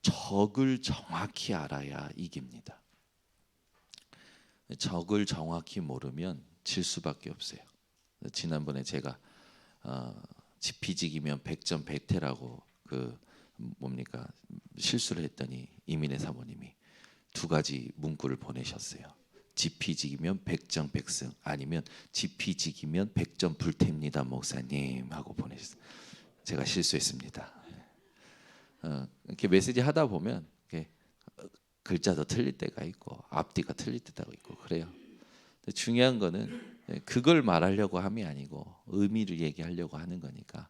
적을 정확히 알아야 이깁니다. 적을 정확히 모르면 질 수밖에 없어요. 지난번에 제가 지피지기면 백전 백태라고 실수를 했더니 이민혜 사모님이 두 가지 문구를 보내셨어요. 지피지기면 백전백승, 아니면 지피지기면 백전불태입니다 목사님 하고 보내셨어요. 제가 실수했습니다. 이렇게 메시지 하다 보면 이렇게 글자도 틀릴 때가 있고 앞뒤가 틀릴 때가 있고 그래요. 중요한 거는 그걸 말하려고 함이 아니고 의미를 얘기하려고 하는 거니까,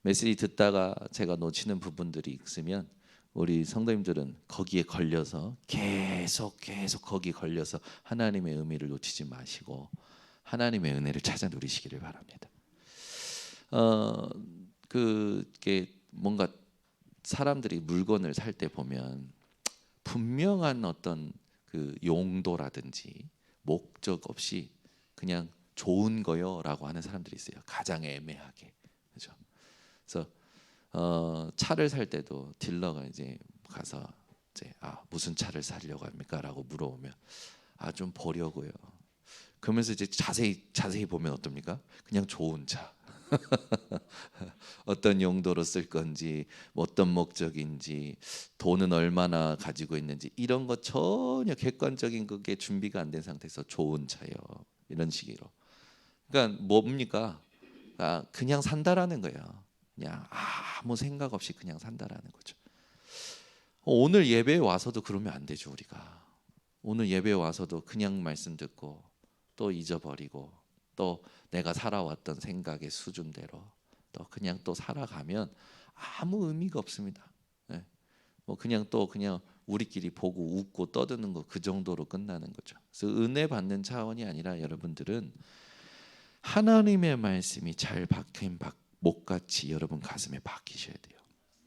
메시지 듣다가 제가 놓치는 부분들이 있으면 우리 성도님들은 거기에 걸려서 계속 거기 걸려서 하나님의 의미를 놓치지 마시고 하나님의 은혜를 찾아 누리시기를 바랍니다. 그게 뭔가 사람들이 물건을 살 때 보면 분명한 어떤 그 용도라든지 목적 없이 그냥 좋은 거요라고 하는 사람들이 있어요. 가장 애매하게, 그렇죠? 그래서 차를 살 때도 딜러가 이제 가서 무슨 차를 사려고 합니까?라고 물어보면 좀 보려고요. 그러면서 이제 자세히 보면 어떻습니까? 그냥 좋은 차. 어떤 용도로 쓸 건지, 어떤 목적인지, 돈은 얼마나 가지고 있는지 이런 거 전혀 객관적인 그게 준비가 안 된 상태에서 좋은 차요, 이런 식으로. 그러니까 뭡니까? 그냥 산다라는 거예요. 그냥 아무 생각 없이 그냥 산다라는 거죠. 오늘 예배에 와서도 그러면 안 되죠. 우리가 오늘 예배에 와서도 그냥 말씀 듣고 또 잊어버리고 또 내가 살아왔던 생각의 수준대로 또 그냥 또 살아가면 아무 의미가 없습니다. 그냥 우리끼리 보고 웃고 떠드는 거 그 정도로 끝나는 거죠. 그래서 은혜 받는 차원이 아니라 여러분들은 하나님의 말씀이 잘 박힌 목같이 여러분 가슴에 박히셔야 돼요.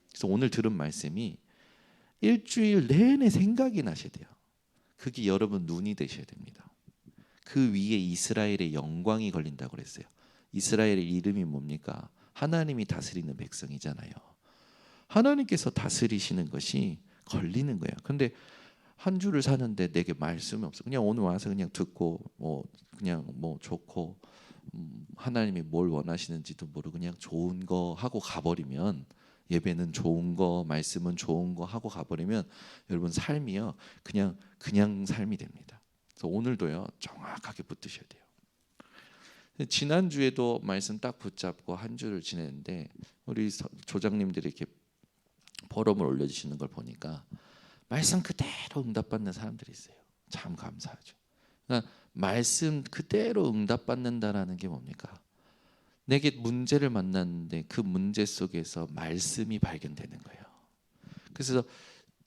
그래서 오늘 들은 말씀이 일주일 내내 생각이 나셔야 돼요. 그게 여러분 눈이 되셔야 됩니다. 그 위에 이스라엘의 영광이 걸린다고 그랬어요. 이스라엘의 이름이 뭡니까? 하나님이 다스리는 백성이잖아요. 하나님께서 다스리시는 것이 걸리는 거예요. 근데 한 주를 사는데 내게 말씀이 없어. 그냥 오늘 와서 그냥 듣고 그냥 좋고 하나님이 뭘 원하시는지도 모르고 그냥 좋은 거 하고 가버리면, 예배는 좋은 거, 말씀은 좋은 거 하고 가버리면 여러분 삶이요 그냥 삶이 됩니다. 그래서 오늘도요 정확하게 붙드셔야 돼요. 지난주에도 말씀 딱 붙잡고 한 주를 지냈는데 우리 조장님들이 이렇게 포럼을 올려주시는 걸 보니까 말씀 그대로 응답받는 사람들이 있어요. 참 감사하죠. 그러니까 말씀 그대로 응답받는다라는 게 뭡니까? 내게 문제를 만났는데 그 문제 속에서 말씀이 발견되는 거예요. 그래서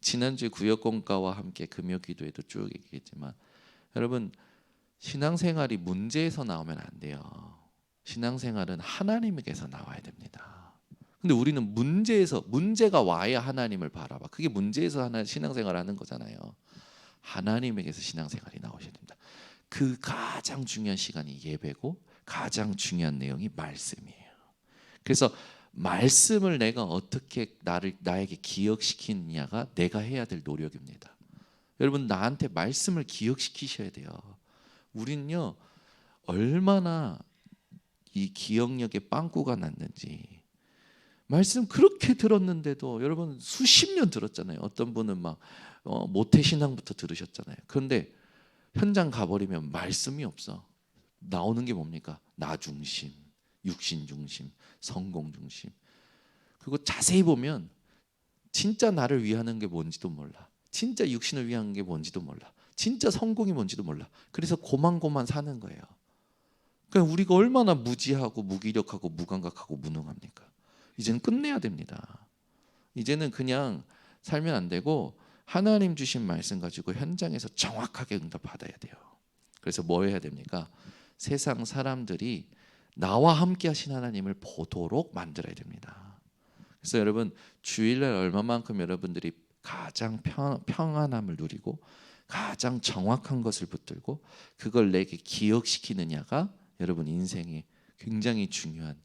지난주에 구역공과와 함께 금요기도에도 쭉 얘기했지만, 여러분 신앙생활이 문제에서 나오면 안 돼요. 신앙생활은 하나님에게서 나와야 됩니다. 근데 우리는 문제가 와야 하나님을 바라봐. 그게 문제에서 신앙생활을 하는 거잖아요. 하나님에게서 신앙생활이 나오셔야 됩니다. 그 가장 중요한 시간이 예배고 가장 중요한 내용이 말씀이에요. 그래서 말씀을 내가 어떻게 나에게 기억시키느냐가 내가 해야 될 노력입니다. 여러분 나한테 말씀을 기억시키셔야 돼요. 우린요 얼마나 이 기억력에 빵꾸가 났는지, 말씀 그렇게 들었는데도 여러분 수십 년 들었잖아요. 어떤 분은 막 모태신앙부터 들으셨잖아요. 그런데 현장 가버리면 말씀이 없어. 나오는 게 뭡니까? 나 중심, 육신 중심, 성공 중심. 그리고 자세히 보면 진짜 나를 위하는 게 뭔지도 몰라. 진짜 육신을 위한 게 뭔지도 몰라. 진짜 성공이 뭔지도 몰라. 그래서 고만고만 사는 거예요. 그러니까 우리가 얼마나 무지하고 무기력하고 무감각하고 무능합니까? 이제는 끝내야 됩니다. 이제는 그냥 살면 안 되고 하나님 주신 말씀 가지고 현장에서 정확하게 응답 받아야 돼요. 그래서 뭐 해야 됩니까? 세상 사람들이 나와 함께 하신 하나님을 보도록 만들어야 됩니다. 그래서 여러분 주일날 얼마만큼 여러분들이 가장 평안함을 누리고 가장 정확한 것을 붙들고 그걸 내게 기억시키느냐가 여러분 인생의 굉장히 중요한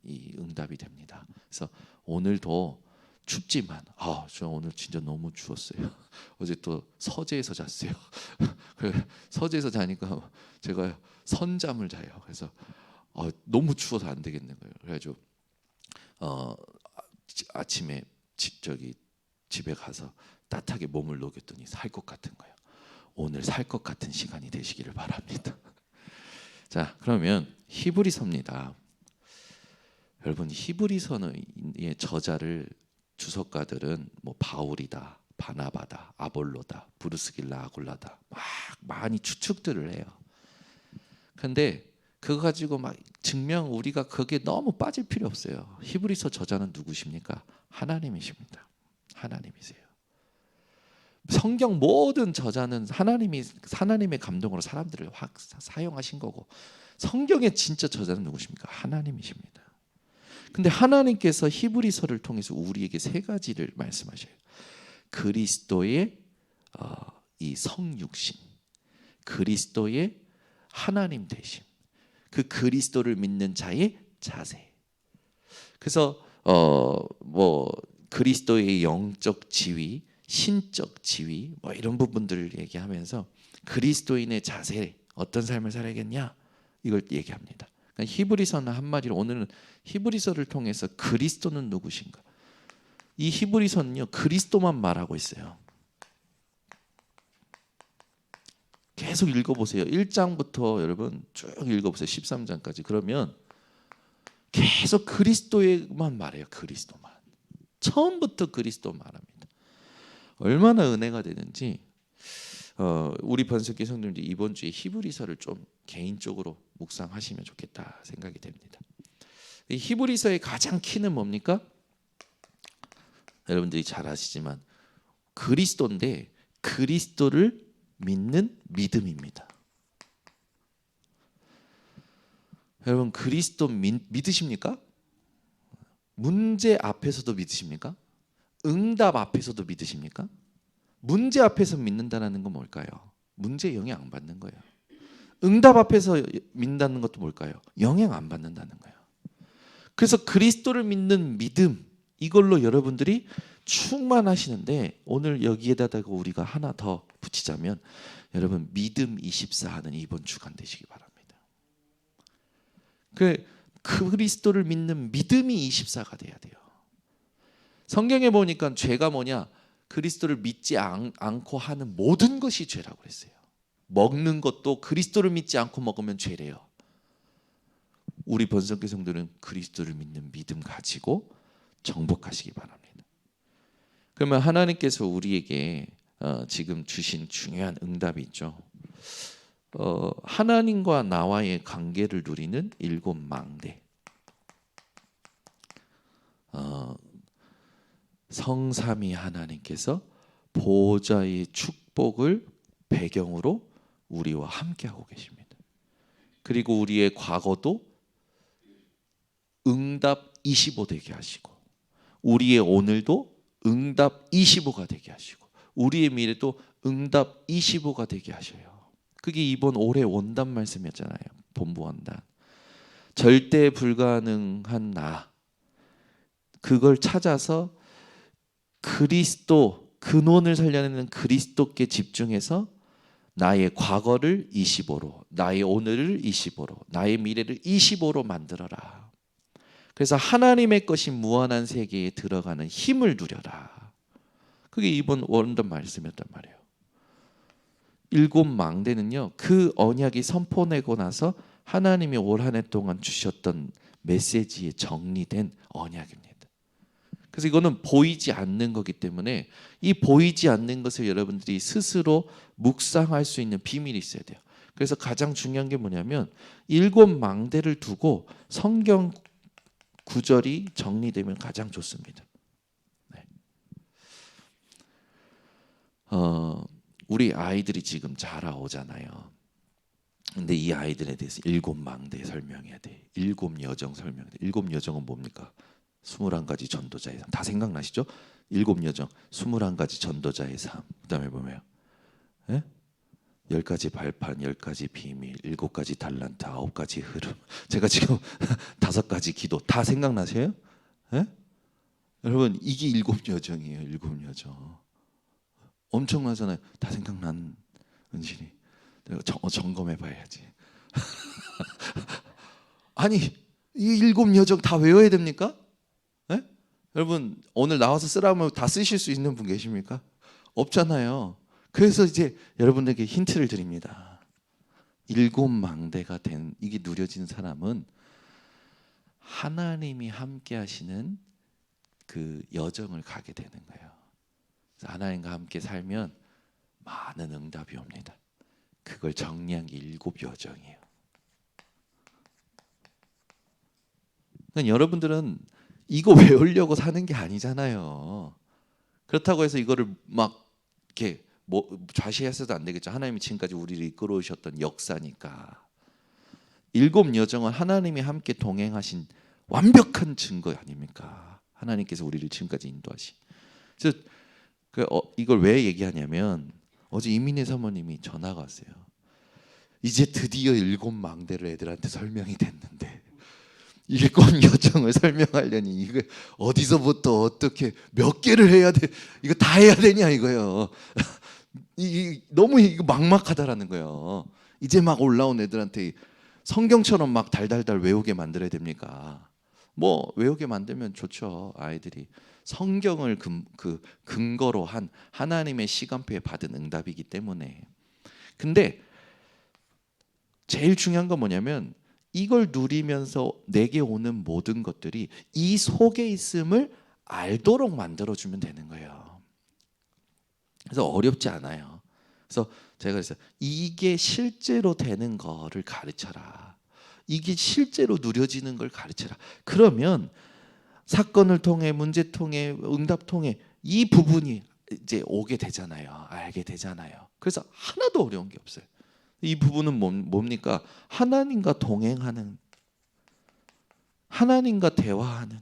이 응답이 됩니다. 그래서 오늘도 춥지만 저 오늘 진짜 너무 추웠어요. 어제 또 서재에서 잤어요. 서재에서 자니까 제가 선잠을 자요. 그래서 너무 추워서 안 되겠는 거예요. 그래가지고 아침에 집에 가서 따뜻하게 몸을 녹였더니 살 것 같은 거예요. 오늘 살 것 같은 시간이 되시기를 바랍니다. 자, 그러면 히브리서입니다. 여러분, 히브리서의 저자를 주석가들은 뭐 바울이다, 바나바다, 아볼로다, 브루스길라, 아굴라다 막 많이 추측들을 해요. 근데 그거 가지고 막 우리가 거기에 너무 빠질 필요 없어요. 히브리서 저자는 누구십니까? 하나님이십니다. 하나님이세요. 성경 모든 저자는 하나님의 감동으로 사람들을 확 사용하신 거고, 성경의 진짜 저자는 누구십니까? 하나님이십니다. 근데 하나님께서 히브리서를 통해서 우리에게 세 가지를 말씀하셔요. 그리스도의 이 성육신, 그리스도의 하나님 되심, 그 그리스도를 믿는 자의 자세. 그래서 뭐 그리스도의 영적 지위, 신적 지위 뭐 이런 부분들을 얘기하면서 그리스도인의 자세, 어떤 삶을 살아야겠냐 이걸 얘기합니다. 그러니까 히브리서는 한마디로 오늘은 히브리서를 통해서 그리스도는 누구신가, 이 히브리서는요 그리스도만 말하고 있어요. 계속 읽어보세요. 1장부터 여러분 쭉 읽어보세요. 13장까지. 그러면 계속 그리스도에만 말해요. 그리스도만. 처음부터 그리스도 말합니다. 얼마나 은혜가 되는지 우리 번석기 성도님들 이번 주에 히브리서를 좀 개인적으로 묵상하시면 좋겠다 생각이 됩니다. 이 히브리서의 가장 키는 뭡니까? 여러분들이 잘 아시지만 그리스도인데 그리스도를 믿는 믿음입니다. 여러분 그리스도 믿으십니까? 문제 앞에서도 믿으십니까? 응답 앞에서도 믿으십니까? 문제 앞에서 믿는다는 건 뭘까요? 문제에 영향 안 받는 거예요. 응답 앞에서 믿는다는 것도 뭘까요? 영향 안 받는다는 거예요. 그래서 그리스도를 믿는 믿음, 이걸로 여러분들이 충만하시는데, 오늘 여기에다가 우리가 하나 더 붙이자면 여러분 믿음 24 하는 이번 주간 되시기 바랍니다. 그리스도를 믿는 믿음이 24가 돼야 돼요. 성경에 보니까 죄가 뭐냐? 그리스도를 믿지 않고 하는 모든 것이 죄라고 그랬어요. 먹는 것도 그리스도를 믿지 않고 먹으면 죄래요. 우리 번성교 성도는 그리스도를 믿는 믿음 가지고 정복하시기 바랍니다. 그러면 하나님께서 우리에게 지금 주신 중요한 응답이 있죠. 하나님과 나와의 관계를 누리는 7 망대. 성삼위 하나님께서 보호자의 축복을 배경으로 우리와 함께하고 계십니다. 그리고 우리의 과거도 응답 25 되게 하시고, 우리의 오늘도 응답 25가 되게 하시고, 우리의 미래도 응답 25가 되게 하셔요. 그게 이번 올해 원단 말씀이었잖아요. 본부 원단. 절대 불가능한 나, 그걸 찾아서 그리스도 근원을 살려내는 그리스도께 집중해서 나의 과거를 25로, 나의 오늘을 25로, 나의 미래를 25로 만들어라. 그래서 하나님의 것이 무한한 세계에 들어가는 힘을 누려라. 그게 이번 원단 말씀이었단 말이에요. 7 망대는요, 그 언약이 선포되고 나서 하나님이 올 한 해 동안 주셨던 메시지에 정리된 언약입니다. 그래서 이거는 보이지 않는 거기 때문에 이 보이지 않는 것을 여러분들이 스스로 묵상할 수 있는 비밀이 있어야 돼요. 그래서 가장 중요한 게 뭐냐면 7 망대를 두고 성경 구절이 정리되면 가장 좋습니다. 네. 우리 아이들이 지금 자라오잖아요. 근데 이 아이들에 대해서 7 망대 설명해야 돼. 7 여정 설명해야 돼. 7 여정은 뭡니까? 21가지 전도자의 삶. 다 생각나시죠? 7 여정, 21가지 전도자의 삶. 그다음에 보면 10가지 발판, 10가지 비밀, 7가지 달란트, 9가지 흐름. 제가 지금 5가지 기도 다 생각나세요? 예? 여러분 이게 일곱 여정이에요. 일곱 여정. 엄청나잖아요. 다 생각난 은신이. 내가 점검해봐야지. 아니 이 일곱 여정 다 외워야 됩니까? 네? 여러분 오늘 나와서 쓰라면 다 쓰실 수 있는 분 계십니까? 없잖아요. 그래서 이제 여러분에게 힌트를 드립니다. 일곱 망대가 된 이게 누려진 사람은 하나님이 함께 하시는 그 여정을 가게 되는 거예요. 그래서 하나님과 함께 살면 많은 응답이 옵니다. 그걸 정리한 게 일곱 여정이에요. 그러니까 여러분들은 이거 외우려고 사는 게 아니잖아요. 그렇다고 해서 이거를 막 이렇게 뭐 좌시해서도 안 되겠죠. 하나님이 지금까지 우리를 이끌어오셨던 역사니까. 일곱 여정은 하나님이 함께 동행하신 완벽한 증거 아닙니까? 하나님께서 우리를 지금까지 인도하신. 그래서 이걸 왜 얘기하냐면 어제 이민혜 사모님이 전화가 왔어요. 이제 드디어 일곱 망대를 애들한테 설명이 됐는데 일곱 여정을 설명하려니 이거 어디서부터 어떻게 몇 개를 해야 돼? 이거 다 해야 되냐 이거요. 너무 이거 막막하다라는 거예요. 이제 막 올라온 애들한테 성경처럼 막 달달달 외우게 만들어야 됩니까? 뭐 외우게 만들면 좋죠. 아이들이 성경을 근거로 한 하나님의 시간표에 받은 응답이기 때문에. 근데 제일 중요한 건 뭐냐면 이걸 누리면서 내게 오는 모든 것들이 이 속에 있음을 알도록 만들어주면 되는 거예요. 그래서 어렵지 않아요. 그래서 제가 그랬어요. 이게 실제로 되는 거를 가르쳐라. 이게 실제로 누려지는 걸 가르쳐라. 그러면 사건을 통해 문제 통해 응답 통해 이 부분이 이제 오게 되잖아요. 알게 되잖아요. 그래서 하나도 어려운 게 없어요. 이 부분은 뭡니까? 하나님과 동행하는, 하나님과 대화하는,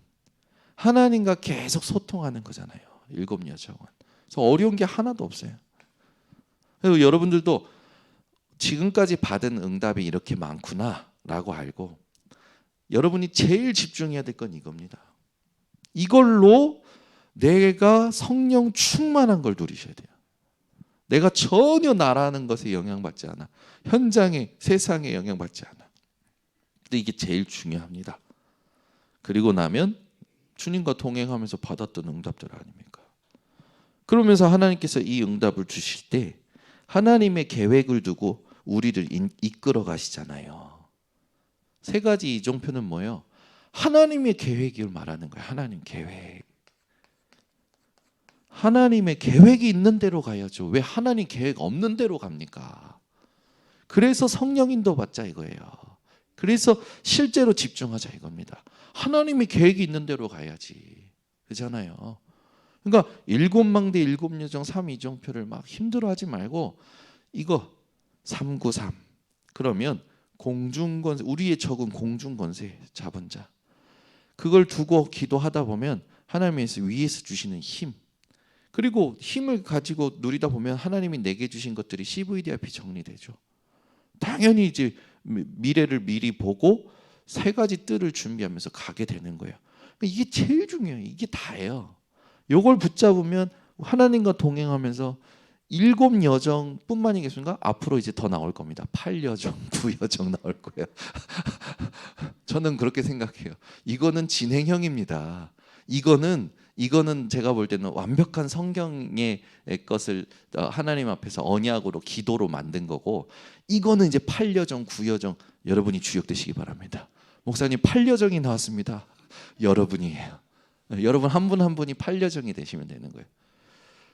하나님과 계속 소통하는 거잖아요. 일곱 여정은. 그래서 어려운 게 하나도 없어요. 그리고 여러분들도 지금까지 받은 응답이 이렇게 많구나라고 알고 여러분이 제일 집중해야 될 건 이겁니다. 이걸로 내가 성령 충만한 걸 누리셔야 돼요. 내가 전혀 나라는 것에 영향받지 않아. 현장에 세상에 영향받지 않아. 근데 이게 제일 중요합니다. 그리고 나면 주님과 동행하면서 받았던 응답들 아닙니까? 그러면서 하나님께서 이 응답을 주실 때 하나님의 계획을 두고 우리를 이끌어 가시잖아요. 세 가지 이정표는 뭐예요? 하나님의 계획을 말하는 거예요. 하나님 계획. 하나님의 계획이 있는 대로 가야죠. 왜 하나님 계획 없는 대로 갑니까? 그래서 성령 인도 받자 이거예요. 그래서 실제로 집중하자 이겁니다. 하나님의 계획이 있는 대로 가야지. 그렇잖아요. 그러니까 일곱 망대 일곱 여정 3이정표를 막 힘들어하지 말고 이거 393 그러면 공중권세 우리의 적은 공중권세 잡은 자 그걸 두고 기도하다 보면 하나님께서 위에서 주시는 힘 그리고 힘을 가지고 누리다 보면 하나님이 내게 주신 것들이 CVDIP 정리되죠. 당연히 이제 미래를 미리 보고 세 가지 뜰을 준비하면서 가게 되는 거예요. 이게 제일 중요해요. 이게 다예요. 요걸 붙잡으면 하나님과 동행하면서 일곱 여정뿐만이 계신가? 앞으로 이제 더 나올 겁니다. 8여정, 9여정 나올 거예요. 저는 그렇게 생각해요. 이거는 진행형입니다. 이거는 제가 볼 때는 완벽한 성경의 것을 하나님 앞에서 언약으로 기도로 만든 거고 이거는 이제 8여정, 9여정 여러분이 주역되시기 바랍니다. 목사님 8여정이 나왔습니다. 여러분이에요. 여러분 한 분 한 분이 8여정이 되시면 되는 거예요.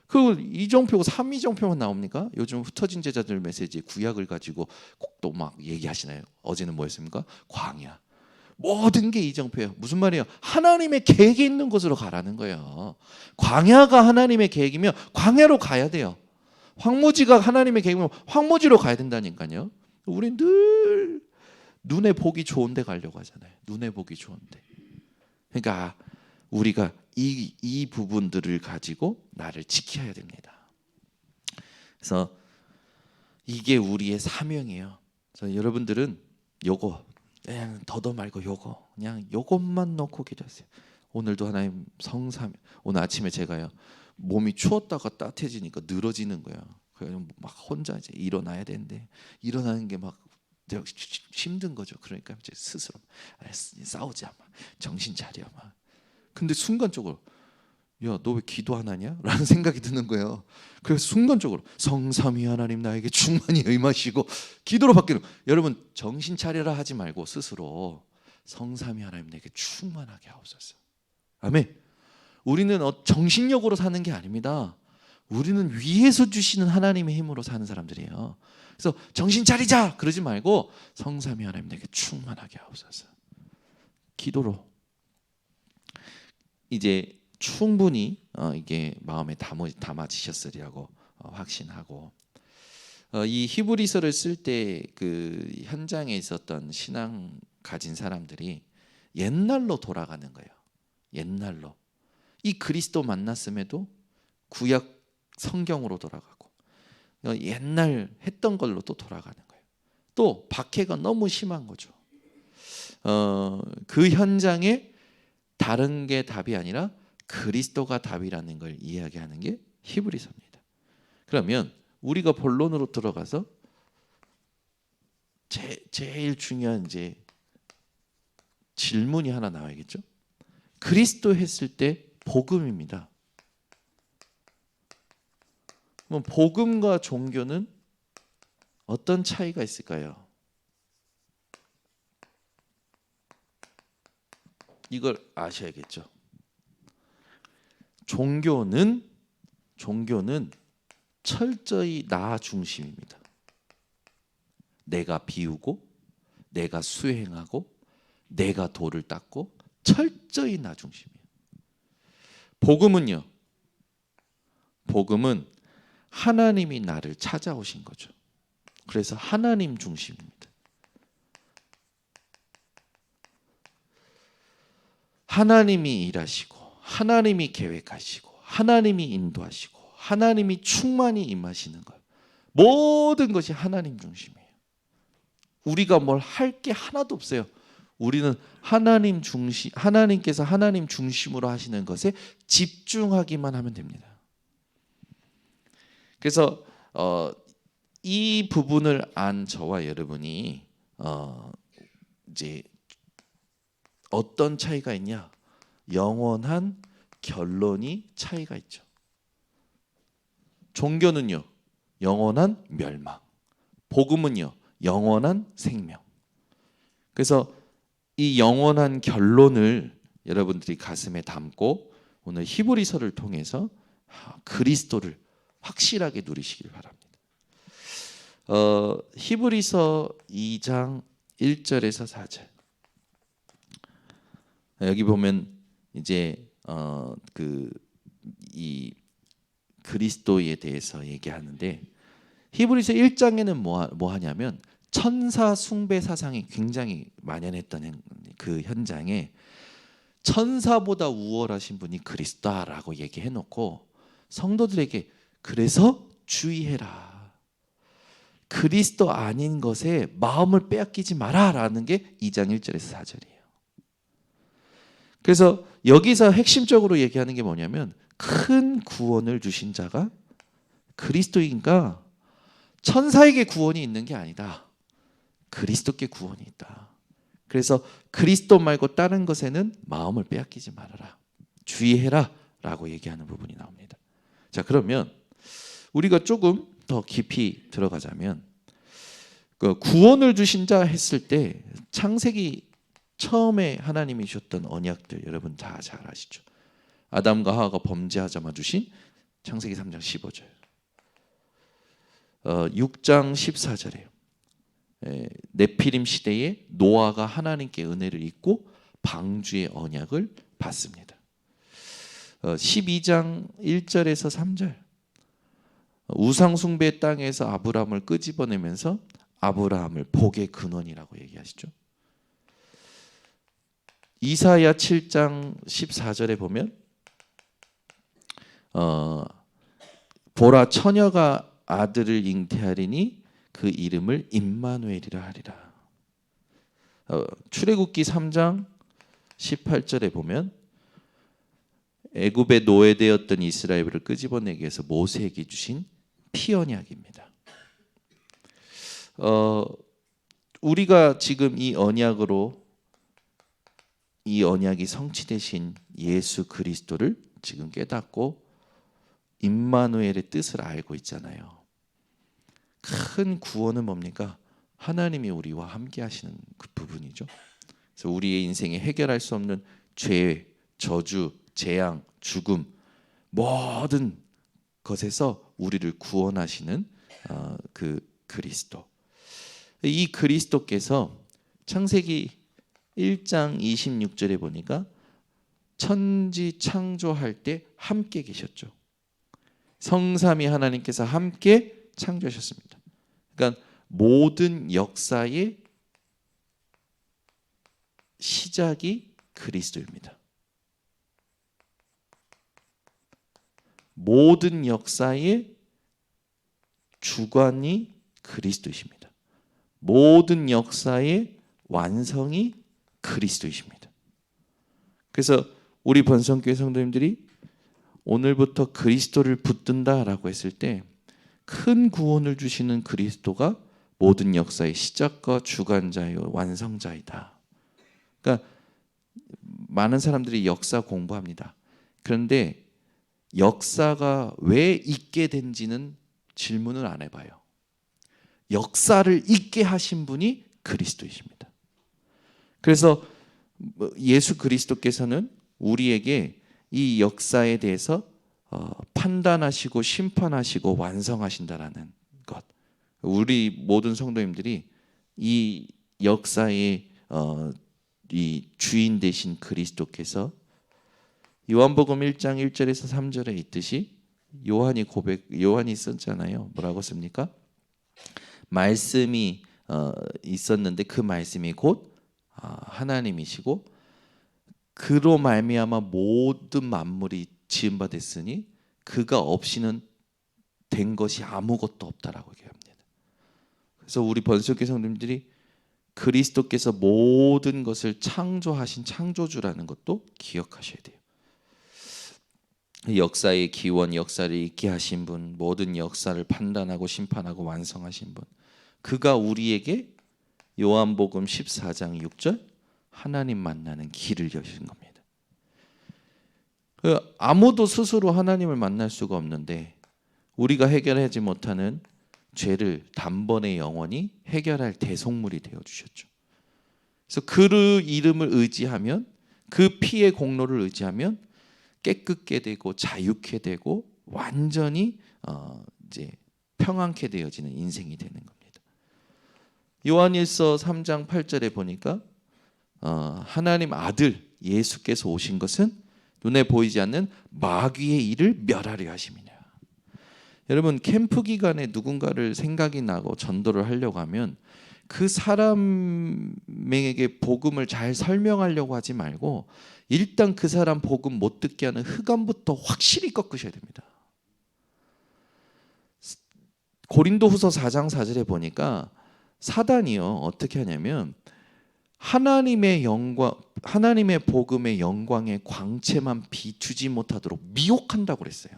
그 이정표고 3이정표만 나옵니까? 요즘 흩어진 제자들 메시지 구약을 가지고 꼭 또 막 얘기하시나요? 어제는 뭐였습니까? 광야. 모든 게 이정표예요. 무슨 말이에요? 하나님의 계획이 있는 곳으로 가라는 거예요. 광야가 하나님의 계획이면 광야로 가야 돼요. 황무지가 하나님의 계획이면 황무지로 가야 된다니까요. 우린 늘 눈에 보기 좋은 데 가려고 하잖아요. 눈에 보기 좋은 데. 그러니까 우리가 이 부분들을 가지고 나를 지켜야 됩니다. 그래서 이게 우리의 사명이에요. 그래서 여러분들은 요거 그냥 더도 말고 요거 그냥 요것만 놓고 기도하세요. 오늘도 하나님 성삼. 오늘 아침에 제가요 몸이 추웠다가 따뜻해지니까 늘어지는 거예요. 그래서 막 혼자 이제 일어나야 되는데 일어나는 게 막 힘든 거죠. 그러니까 이제 스스로 싸우지 마, 정신 차려 막. 근데 순간적으로 야, 너 왜 기도 안 하냐? 라는 생각이 드는 거예요. 그래서 순간적으로 성삼위 하나님 나에게 충만히 임하시고 기도로 바뀌는. 여러분 정신 차려라 하지 말고 스스로 성삼위 하나님 내게 충만하게 하옵소서. 아멘. 우리는 정신력으로 사는 게 아닙니다. 우리는 위에서 주시는 하나님의 힘으로 사는 사람들이에요. 그래서 정신 차리자 그러지 말고 성삼위 하나님 내게 충만하게 하옵소서. 기도로 이제 충분히 이게 마음에 담아지셨으리라고 확신하고, 이 히브리서를 쓸 때 그 현장에 있었던 신앙 가진 사람들이 옛날로 돌아가는 거예요. 옛날로. 이 그리스도 만났음에도 구약 성경으로 돌아가고 옛날 했던 걸로 또 돌아가는 거예요. 또 박해가 너무 심한 거죠. 그 현장에 다른 게 답이 아니라 그리스도가 답이라는 걸 이야기하는 게 히브리서입니다. 그러면 우리가 본론으로 들어가서 제일 중요한 이제 질문이 하나 나와야겠죠. 그리스도 했을 때 복음입니다. 그럼 복음과 종교는 어떤 차이가 있을까요? 이걸 아셔야겠죠. 종교는 철저히 나 중심입니다. 내가 비우고 내가 수행하고 내가 돌을 닦고 철저히 나 중심이에요. 복음은요. 복음은 하나님이 나를 찾아오신 거죠. 그래서 하나님 중심입니다. 하나님이 일하시고 하나님이 계획하시고 하나님이 인도하시고 하나님이 충만히 임하시는 것, 모든 것이 하나님 중심이에요. 우리가 뭘 할 게 하나도 없어요. 우리는 하나님 중심, 하나님께서 하나님 중심으로 하시는 것에 집중하기만 하면 됩니다. 그래서 이 부분을 안 저와 여러분이 이제 어떤 차이가 있냐? 영원한 결론이 차이가 있죠. 종교는요, 영원한 멸망. 복음은요, 영원한 생명. 그래서 이 영원한 결론을 여러분들이 가슴에 담고 오늘 히브리서를 통해서 그리스도를 확실하게 누리시길 바랍니다. 히브리서 2장 1절에서 4절. 여기 보면 이제 이 그리스도에 대해서 얘기하는데, 히브리서 1장에는 뭐 하냐면 천사 숭배 사상이 굉장히 만연했던 그 현장에 천사보다 우월하신 분이 그리스도라고 얘기해 놓고 성도들에게 그래서 주의해라. 그리스도 아닌 것에 마음을 빼앗기지 마라라는 게 2장 1절에서 4절이에요. 그래서 여기서 핵심적으로 얘기하는 게 뭐냐면 큰 구원을 주신 자가 그리스도인가, 천사에게 구원이 있는 게 아니다. 그리스도께 구원이 있다. 그래서 그리스도 말고 다른 것에는 마음을 빼앗기지 말아라. 주의해라 라고 얘기하는 부분이 나옵니다. 자, 그러면 우리가 조금 더 깊이 들어가자면 그 구원을 주신 자 했을 때 창세기 처음에 하나님이 주셨던 언약들 여러분 다 잘 아시죠? 아담과 하와가 범죄하자마 주신 창세기 3장 15절, 6장 14절에요. 네피림 시대에 노아가 하나님께 은혜를 입고 방주의 언약을 받습니다. 12장 1절에서 3절, 우상 숭배 땅에서 아브라함을 끄집어내면서 아브라함을 복의 근원이라고 얘기하시죠. 이사야 7장 14절에 보면 보라 처녀가 아들을 잉태하리니 그 이름을 임마누엘이라 하리라. 출애굽기 3장 18절에 보면 애굽의 노예되었던 이스라엘을 끄집어내기 위해서 모세에게 주신 피 언약입니다. 우리가 지금 이 언약으로 이 언약이 성취되신 예수 그리스도를 지금 깨닫고 임마누엘의 뜻을 알고 있잖아요. 큰 구원은 뭡니까? 하나님이 우리와 함께 하시는 그 부분이죠. 그래서 우리의 인생에 해결할 수 없는 죄, 저주, 재앙, 죽음 모든 것에서 우리를 구원하시는 그 그리스도. 이 그리스도께서 창세기 1장 26절에 보니까 천지 창조할 때 함께 계셨죠. 성삼위 하나님께서 함께 창조하셨습니다. 그러니까 모든 역사의 시작이 그리스도입니다. 모든 역사의 주관이 그리스도이십니다. 모든 역사의 완성이 그리스도이십니다. 그래서 우리 번성교회 성도님들이 오늘부터 그리스도를 붙든다라고 했을 때 큰 구원을 주시는 그리스도가 모든 역사의 시작과 주관자요 완성자이다. 그러니까 많은 사람들이 역사 공부합니다. 그런데 역사가 왜 있게 된지는 질문을 안 해봐요. 역사를 있게 하신 분이 그리스도이십니다. 그래서 예수 그리스도께서는 우리에게 이 역사에 대해서 판단하시고 심판하시고 완성하신다라는 것. 우리 모든 성도님들이 이 역사의 이 주인 되신 그리스도께서 요한복음 1장 1절에서 3절에 있듯이 요한이 썼잖아요. 뭐라고 씁니까? 말씀이 있었는데 그 말씀이 곧 하나님이시고 그로 말미암아 모든 만물이 지은 바 됐으니 그가 없이는 된 것이 아무것도 없다라고 얘기합니다. 그래서 우리 번성교회 성도님들이 그리스도께서 모든 것을 창조하신 창조주라는 것도 기억하셔야 돼요. 역사의 기원, 역사를 있게 하신 분, 모든 역사를 판단하고 심판하고 완성하신 분, 그가 우리에게 요한복음 14장 6절 하나님 만나는 길을 여신 겁니다. 아무도 스스로 하나님을 만날 수가 없는데 우리가 해결하지 못하는 죄를 단번에 영원히 해결할 대속물이 되어 주셨죠. 그래서 그 이름을 의지하면 그 피의 공로를 의지하면 깨끗게 되고 자유케 되고 완전히 이제 평안케 되어지는 인생이 되는 겁니다. 요한일서 3장 8절에 보니까 하나님 아들 예수께서 오신 것은 눈에 보이지 않는 마귀의 일을 멸하려 하심이냐. 여러분 캠프 기간에 누군가를 생각이 나고 전도를 하려고 하면 그 사람에게 복음을 잘 설명하려고 하지 말고 일단 그 사람 복음 못 듣게 하는 흑암부터 확실히 꺾으셔야 됩니다. 고린도후서 4장 4절에 보니까 사단이요 어떻게 하냐면 하나님의 영광, 하나님의 복음의 영광의 광채만 비추지 못하도록 미혹한다고 그랬어요.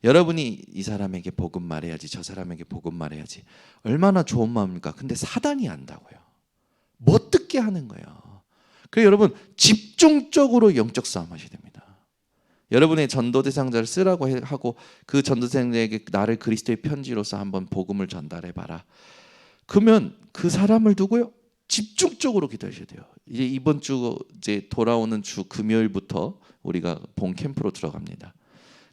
여러분이 이 사람에게 복음 말해야지, 저 사람에게 복음 말해야지. 얼마나 좋은 마음입니까? 근데 사단이 안다고요. 못 듣게 하는 거예요. 그래서 여러분 집중적으로 영적 싸움 하셔야 됩니다. 여러분의 전도 대상자를 쓰라고 하고 그 전도 대상자에게 나를 그리스도의 편지로서 한번 복음을 전달해 봐라. 그러면 그 사람을 두고요. 집중적으로 기도하셔야 돼요. 이제 이번 주 이제 돌아오는 주 금요일부터 우리가 본 캠프로 들어갑니다.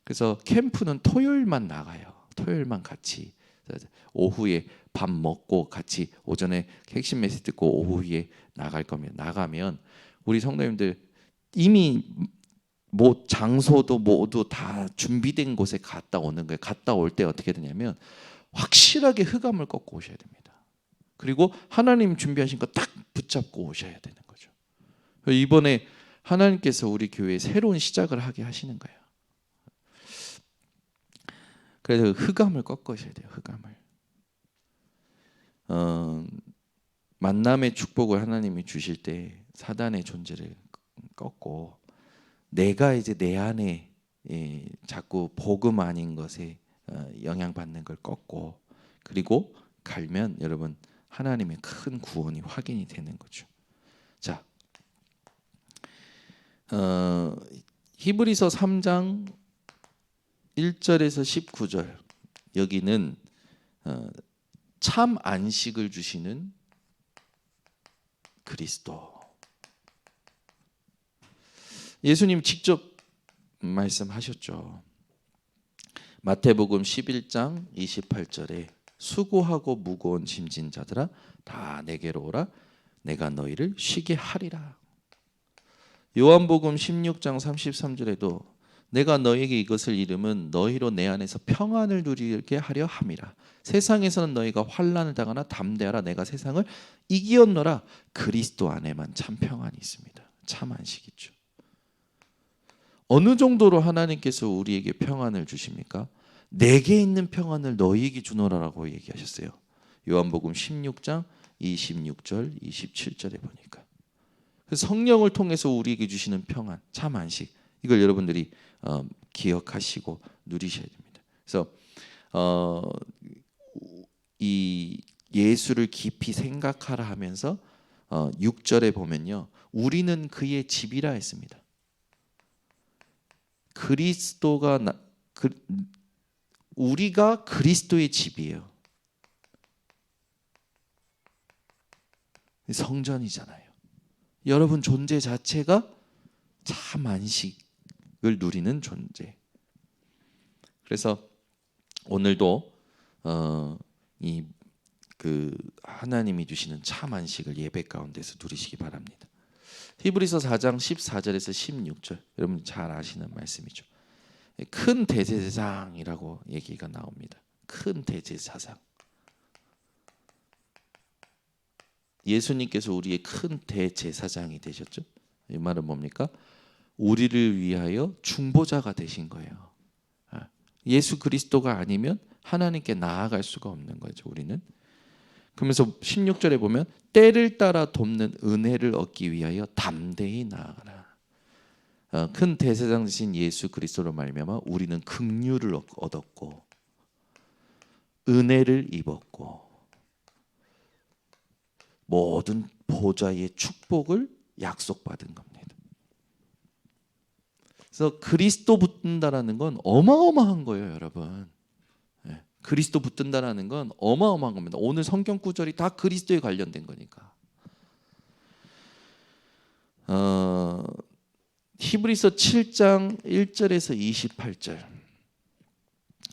그래서 캠프는 토요일만 나가요. 토요일만 같이 오후에 밥 먹고 같이 오전에 핵심 메시지 듣고 오후에 나갈 겁니다. 나가면 우리 성도님들 이미 뭐 장소도 모두 다 준비된 곳에 갔다 오는 거예요. 갔다 올 때 어떻게 되냐면 확실하게 흑암을 꺾고 오셔야 됩니다. 그리고 하나님 준비하신 거 딱 붙잡고 오셔야 되는 거죠. 이번에 하나님께서 우리 교회에 새로운 시작을 하게 하시는 거예요. 그래서 흑암을 꺾으셔야 돼요. 흑암을. 만남의 축복을 하나님이 주실 때 사단의 존재를 꺾고 내가 이제 내 안에 자꾸 복음 아닌 것에 영향받는 걸 꺾고 그리고 갈면 여러분 하나님의 큰 구원이 확인이 되는 거죠. 자, 히브리서 3장 1절에서 19절 여기는 참 안식을 주시는 그리스도. 예수님 직접 말씀하셨죠. 마태복음 11장 28절에 수고하고 무거운 짐진 자들아 다 내게로 오라 내가 너희를 쉬게 하리라. 요한복음 16장 33절에도 내가 너희에게 이것을 이름은 너희로 내 안에서 평안을 누리게 하려 함이라. 세상에서는 너희가 환난을 당하나 담대하라 내가 세상을 이기었노라. 그리스도 안에만 참 평안이 있습니다. 참 안식이죠. 어느 정도로 하나님께서 우리에게 평안을 주십니까? 내게 있는 평안을 너희에게 주노라라고 얘기하셨어요. 요한복음 16장 26절 27절에 보니까 성령을 통해서 우리에게 주시는 평안, 참 안식 이걸 여러분들이 기억하시고 누리셔야 됩니다. 그래서 이 예수를 깊이 생각하라 하면서 6절에 보면요, 우리는 그의 집이라 했습니다. 그리스도가 우리가 그리스도의 집이에요. 성전이잖아요. 여러분 존재 자체가 참 안식을 누리는 존재. 그래서 오늘도 하나님이 주시는 참 안식을 예배 가운데서 누리시기 바랍니다. 히브리서 4장 14절에서 16절 여러분 잘 아시는 말씀이죠. 큰 대제사장이라고 얘기가 나옵니다. 큰 대제사장. 예수님께서 우리의 큰 대제사장이 되셨죠. 이 말은 뭡니까? 우리를 위하여 중보자가 되신 거예요. 예수 그리스도가 아니면 하나님께 나아갈 수가 없는 거죠. 우리는. 그러면서 16절에 보면 때를 따라 돕는 은혜를 얻기 위하여 담대히 나아가라. 큰 대제사장 되신 예수 그리스도로 말미암아 우리는 긍휼을 얻었고 은혜를 입었고 모든 보좌의 축복을 약속받은 겁니다. 그래서 그리스도 붙든다라는 건 어마어마한 거예요, 여러분. 그리스도 붙든다라는 건 어마어마한 겁니다. 오늘 성경 구절이 다 그리스도에 관련된 거니까. 히브리서 7장 1절에서 28절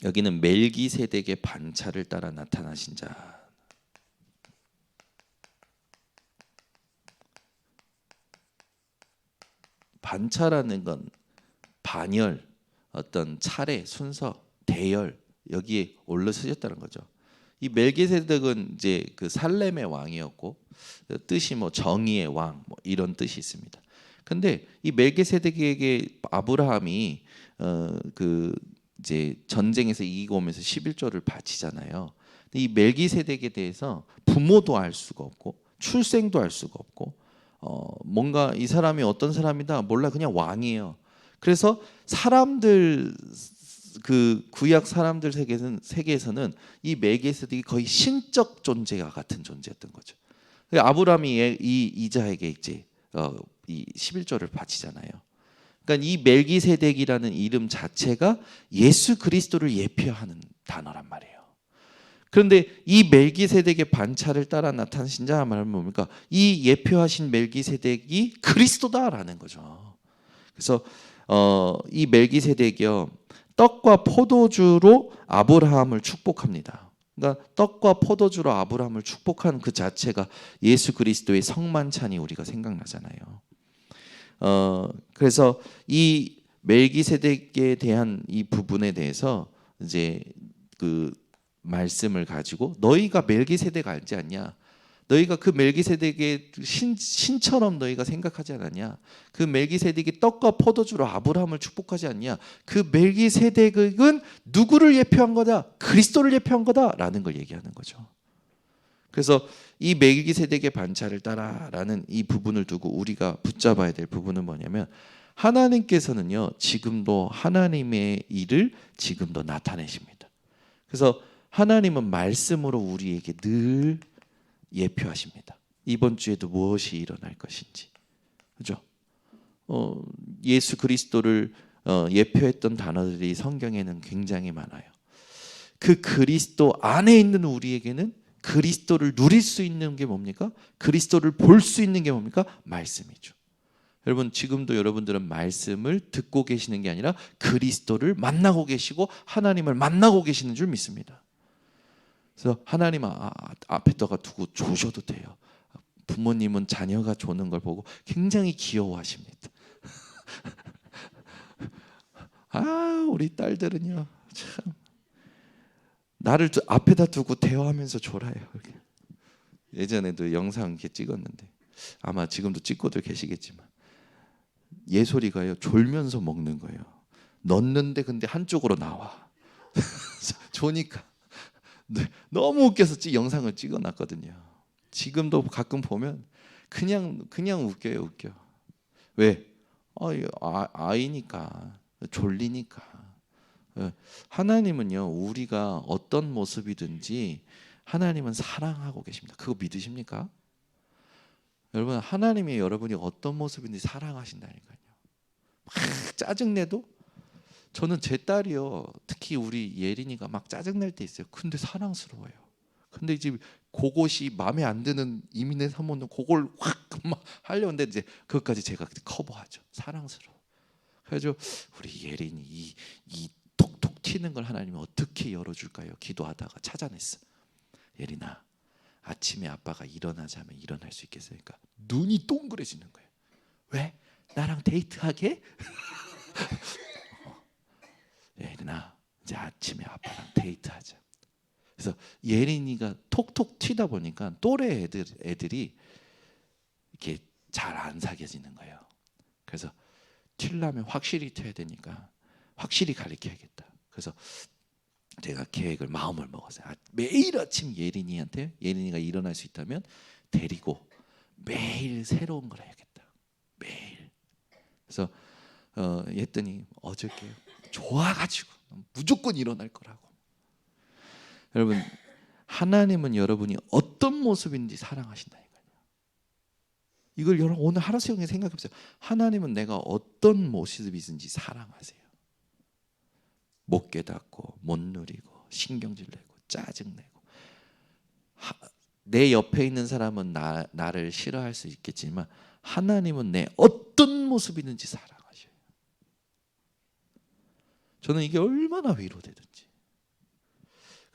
여기는 멜기세덱의 반차를 따라 나타나신 자. 반차라는 건 반열, 어떤 차례, 순서, 대열 여기에 올라서셨다는 거죠. 이 멜기세덱은 이제 그 살렘의 왕이었고 뜻이 뭐 정의의 왕 뭐 이런 뜻이 있습니다. 근데 이 멜기세덱에게 아브라함이 이제 전쟁에서 이기고 오면서 11조를 바치잖아요. 이 멜기세덱에 대해서 부모도 알 수가 없고 출생도 알 수가 없고 뭔가 이 사람이 어떤 사람이다 몰라 그냥 왕이에요. 그래서 사람들 그 구약 사람들 세계에서는 이 멜기세덱이 거의 신적 존재와 같은 존재였던 거죠. 아브라함이 이자에게 이제 이 11조를 바치잖아요. 그러니까 이 멜기세덱이라는 이름 자체가 예수 그리스도를 예표하는 단어란 말이에요. 그런데 이 멜기세덱의 반차를 따라 나타나신 자 말은 뭡니까? 이 예표하신 멜기세덱이 그리스도다라는 거죠. 그래서 이 멜기세덱이요 떡과 포도주로 아브라함을 축복합니다. 그러니까 떡과 포도주로 아브라함을 축복한 그 자체가 예수 그리스도의 성만찬이 우리가 생각나잖아요. 그래서 이 멜기세덱에 대한 이 부분에 대해서 이제 그 말씀을 가지고 너희가 멜기세덱 알지 않냐? 너희가 그 멜기세덱의 신처럼 너희가 생각하지 않았냐? 그 멜기세덱이 떡과 포도주로 아브라함을 축복하지 않냐? 그 멜기세덱은 누구를 예표한 거다? 그리스도를 예표한 거다라는 걸 얘기하는 거죠. 그래서 이 멜기세덱의 반차를 따라라는 이 부분을 두고 우리가 붙잡아야 될 부분은 뭐냐면 하나님께서는요 지금도 하나님의 일을 지금도 나타내십니다. 그래서 하나님은 말씀으로 우리에게 늘 예표하십니다. 이번 주에도 무엇이 일어날 것인지, 그죠? 예수 그리스도를 예표했던 단어들이 성경에는 굉장히 많아요. 그 그리스도 안에 있는 우리에게는 그리스도를 누릴 수 있는 게 뭡니까? 그리스도를 볼 수 있는 게 뭡니까? 말씀이죠. 여러분 지금도 여러분들은 말씀을 듣고 계시는 게 아니라 그리스도를 만나고 계시고 하나님을 만나고 계시는 줄 믿습니다. 그래서 하나님 앞에다가 두고 조셔도 돼요. 부모님은 자녀가 조는 걸 보고 굉장히 귀여워하십니다. 우리 딸들은요 참 나를 앞에다 두고 대화하면서 졸아요. 예전에도 영상 이렇게 찍었는데 아마 지금도 찍고들 계시겠지만 예솔이가요 졸면서 먹는 거예요. 넣는데 근데 한쪽으로 나와. 조니까 너무 웃겨서 영상을 찍어놨거든요. 지금도 가끔 보면 그냥 웃겨요. 웃겨. 왜? 아이니까 졸리니까. 하나님은요 우리가 어떤 모습이든지 하나님은 사랑하고 계십니다. 그거 믿으십니까? 여러분 하나님이 여러분이 어떤 모습인지 사랑하신다니까요. 막 짜증내도 저는 제 딸이요 특히 우리 예린이가 막 짜증낼 때 있어요. 근데 사랑스러워요. 근데 이제 그것이 마음에 안 드는 이민의 사모는 그걸 확 막 하려는데 이제 그것까지 제가 커버하죠. 사랑스러워. 그래서 우리 예린이 이 톡톡 튀는 걸 하나님이 어떻게 열어줄까요? 기도하다가 찾아냈어. 예린아 아침에 아빠가 일어나자면 일어날 수 있겠어요? 그러니까 눈이 동그래지는 거예요. 왜? 나랑 데이트하게? 예린아 이제 아침에 아빠랑 데이트하자. 그래서 예린이가 톡톡 튀다 보니까 또래 애들이 이렇게 잘 안 사귀어지는 거예요. 그래서 튀려면 확실히 튀어야 되니까 확실히 가르쳐야겠다. 그래서 제가 마음을 먹었어요. 매일 아침 예린이가 일어날 수 있다면 데리고 매일 새로운 걸 해야겠다. 매일. 그래서 했더니 어저께 좋아가지고 무조건 일어날 거라고. 여러분 하나님은 여러분이 어떤 모습인지 사랑하신다니까요. 이걸 여러분 오늘 하루 종일 생각해보세요. 하나님은 내가 어떤 모습이든지 사랑하세요. 못 깨닫고 못 누리고 신경질 내고 짜증 내고 내 옆에 있는 사람은 나를 싫어할 수 있겠지만 하나님은 내 어떤 모습이든지 사랑하셔요. 저는 이게 얼마나 위로되든지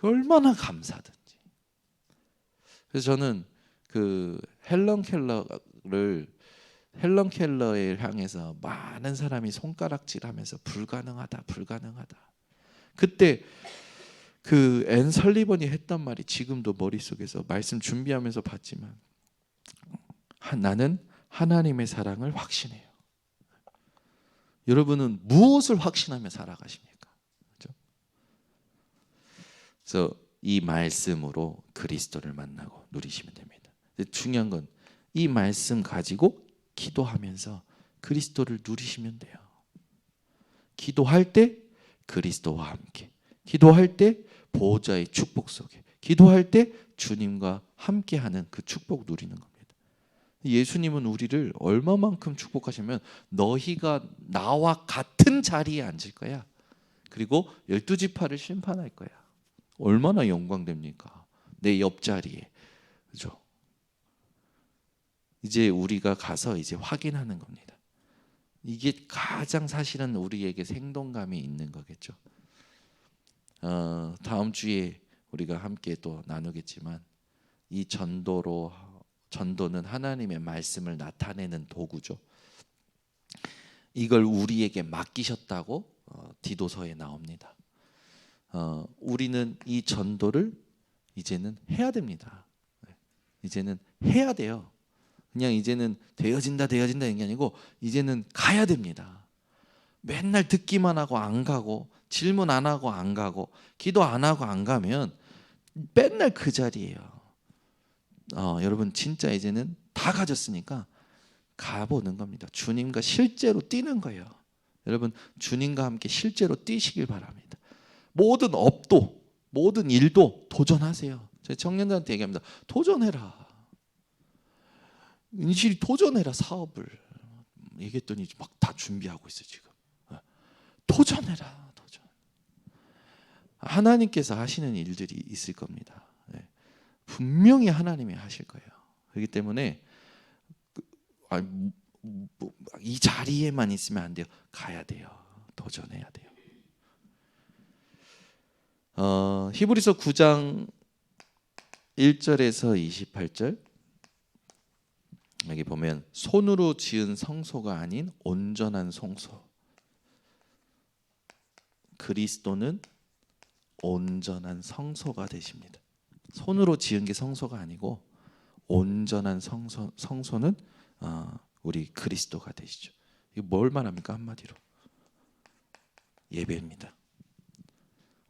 얼마나 감사든지. 그래서 저는 그 헬런 켈러를 향해서 많은 사람이 손가락질하면서 불가능하다. 그때 그 앤 설리번이 했던 말이 지금도 머릿속에서 말씀 준비하면서 봤지만 나는 하나님의 사랑을 확신해요. 여러분은 무엇을 확신하며 살아가십니까? 그렇죠? 그래서 이 말씀으로 그리스도를 만나고 누리시면 됩니다. 중요한 건 이 말씀 가지고 기도하면서 그리스도를 누리시면 돼요. 기도할 때 그리스도와 함께, 기도할 때 보호자의 축복 속에, 기도할 때 주님과 함께하는 그 축복 누리는 겁니다. 예수님은 우리를 얼마만큼 축복하시면 너희가 나와 같은 자리에 앉을 거야. 그리고 12지파를 심판할 거야. 얼마나 영광됩니까? 내 옆자리에. 그죠? 이제 우리가 가서 이제 확인하는 겁니다. 이게 가장 사실은 우리에게 생동감이 있는 거겠죠. 다음 주에 우리가 함께 또 나누겠지만 이 전도는 하나님의 말씀을 나타내는 도구죠. 이걸 우리에게 맡기셨다고 디도서에 나옵니다. 우리는 이 전도를 이제는 해야 됩니다. 이제는 해야 돼요. 그냥 이제는 되어진다 이게 아니고 이제는 가야 됩니다. 맨날 듣기만 하고 안 가고 질문 안 하고 안 가고 기도 안 하고 안 가면 맨날 그 자리예요. 여러분 진짜 이제는 다 가졌으니까 가보는 겁니다. 주님과 실제로 뛰는 거예요. 여러분, 주님과 함께 실제로 뛰시길 바랍니다. 모든 업도, 모든 일도 도전하세요. 제가 청년들한테 얘기합니다. 도전해라. 인실이 도전해라. 사업을 얘기했더니 막 다 준비하고 있어 지금. 도전해라. 도전. 하나님께서 하시는 일들이 있을 겁니다. 분명히 하나님이 하실 거예요. 그렇기 때문에 이 자리에만 있으면 안 돼요. 가야 돼요. 도전해야 돼요. 히브리서 9장 1절에서 28절 여기 보면 손으로 지은 성소가 아닌 온전한 성소. 그리스도는 온전한 성소가 되십니다. 손으로 지은 게 성소가 아니고 온전한 성소는 우리 그리스도가 되시죠. 이거 뭘 말합니까? 한마디로 예배입니다.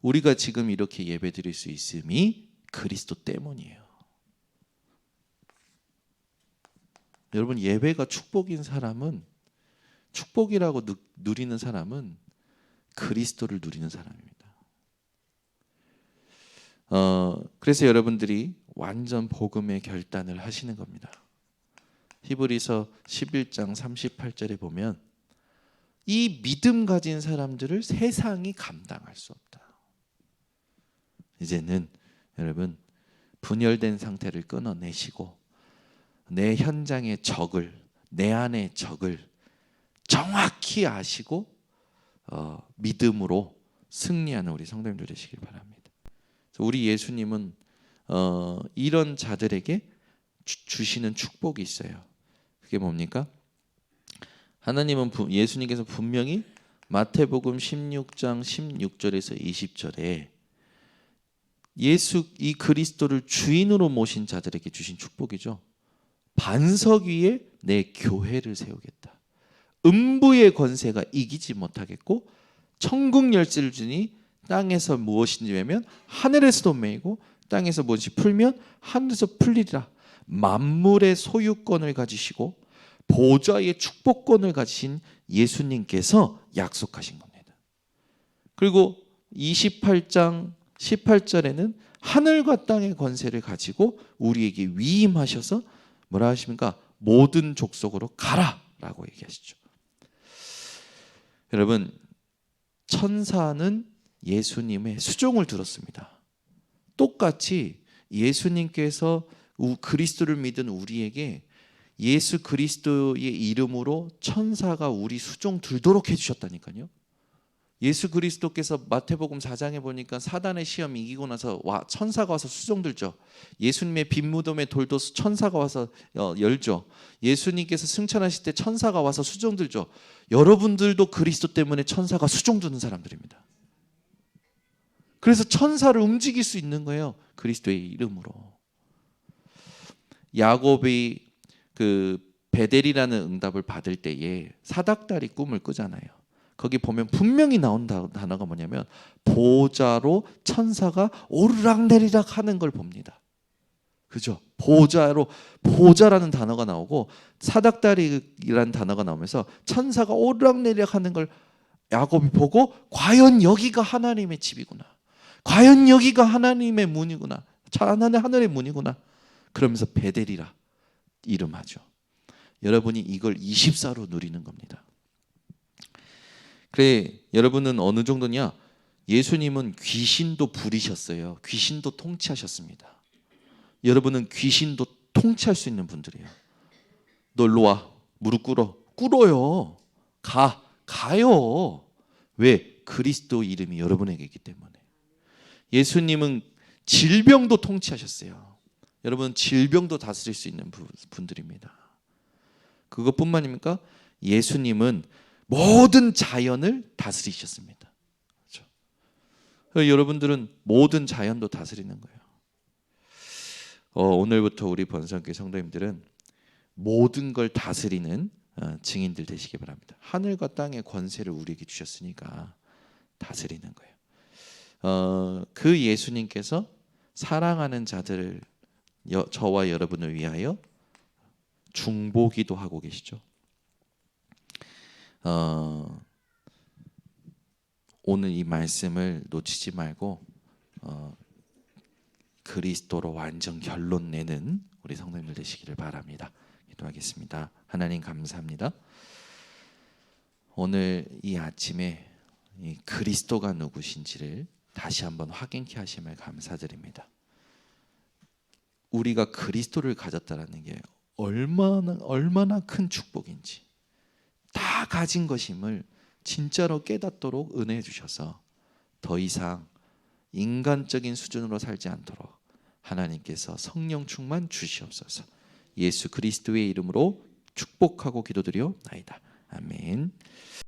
우리가 지금 이렇게 예배드릴 수 있음이 그리스도 때문이에요. 여러분, 예배가 축복인 사람은, 축복이라고 누리는 사람은 그리스도를 누리는 사람입니다. 그래서 여러분들이 완전 복음의 결단을 하시는 겁니다. 히브리서 11장 38절에 보면 이 믿음 가진 사람들을 세상이 감당할 수 없다. 이제는 여러분, 분열된 상태를 끊어내시고 내 현장의 적을, 내 안의 적을 정확히 아시고 믿음으로 승리하는 우리 성도님들 되시길 바랍니다. 우리 예수님은 이런 자들에게 주시는 축복이 있어요. 그게 뭡니까? 하나님은 예수님께서 분명히 마태복음 16장 16절에서 20절에 예수 이 그리스도를 주인으로 모신 자들에게 주신 축복이죠. 반석 위에 내 교회를 세우겠다. 음부의 권세가 이기지 못하겠고 천국 열쇠를 주니 땅에서 무엇인지 매면 하늘에서도 매이고 땅에서 무엇이 풀면 하늘에서 풀리리라. 만물의 소유권을 가지시고 보좌의 축복권을 가지신 예수님께서 약속하신 겁니다. 그리고 28장 18절에는 하늘과 땅의 권세를 가지고 우리에게 위임하셔서 뭐라 하십니까? 모든 족속으로 가라라고 얘기하시죠. 여러분, 천사는 예수님의 수종을 들었습니다. 똑같이 예수님께서 그리스도를 믿은 우리에게 예수 그리스도의 이름으로 천사가 우리 수종 들도록 해주셨다니까요. 예수 그리스도께서 마태복음 4장에 보니까 사단의 시험 이기고 나서 천사가 와서 수종 들죠. 예수님의 빈 무덤에 돌도 천사가 와서 열죠. 예수님께서 승천하실 때 천사가 와서 수종 들죠. 여러분들도 그리스도 때문에 천사가 수종 드는 사람들입니다. 그래서 천사를 움직일 수 있는 거예요. 그리스도의 이름으로. 야곱이 그 베델이라는 응답을 받을 때에 사닥다리 꿈을 꾸잖아요. 거기 보면 분명히 나온 단어가 뭐냐면 보좌로 천사가 오르락내리락 하는 걸 봅니다. 그죠? 보좌라는 단어가 나오고 사닥다리라는 단어가 나오면서 천사가 오르락내리락 하는 걸 야곱이 보고 과연 여기가 하나님의 집이구나. 과연 여기가 하나님의 문이구나. 하늘의 문이구나. 그러면서 베델이라 이름하죠. 여러분이 이걸 24로 누리는 겁니다. 그래, 여러분은 어느 정도냐? 예수님은 귀신도 부리셨어요. 귀신도 통치하셨습니다. 여러분은 귀신도 통치할 수 있는 분들이에요. 너 일로 와. 무릎 꿇어요. 가요. 왜? 그리스도 이름이 여러분에게 있기 때문에. 예수님은 질병도 통치하셨어요. 여러분, 질병도 다스릴 수 있는 분들입니다. 그것뿐만입니까? 예수님은 모든 자연을 다스리셨습니다. 그렇죠? 여러분들은 모든 자연도 다스리는 거예요. 오늘부터 우리 번성교회 성도님들은 모든 걸 다스리는 증인들 되시기 바랍니다. 하늘과 땅의 권세를 우리에게 주셨으니까 다스리는 거예요. 그 예수님께서 사랑하는 자들을 저와 여러분을 위하여 중보기도 하고 계시죠. 오늘 이 말씀을 놓치지 말고 그리스도로 완전 결론 내는 우리 성도님들 되시기를 바랍니다. 기도하겠습니다. 하나님 감사합니다. 오늘 이 아침에 이 그리스도가 누구신지를 다시 한번 확인케 하심을 감사드립니다. 우리가 그리스도를 가졌다라는 게 얼마나 큰 축복인지, 다 가진 것임을 진짜로 깨닫도록 은혜해 주셔서 더 이상 인간적인 수준으로 살지 않도록 하나님께서 성령 충만 주시옵소서. 예수 그리스도의 이름으로 축복하고 기도드려 나이다. 아멘.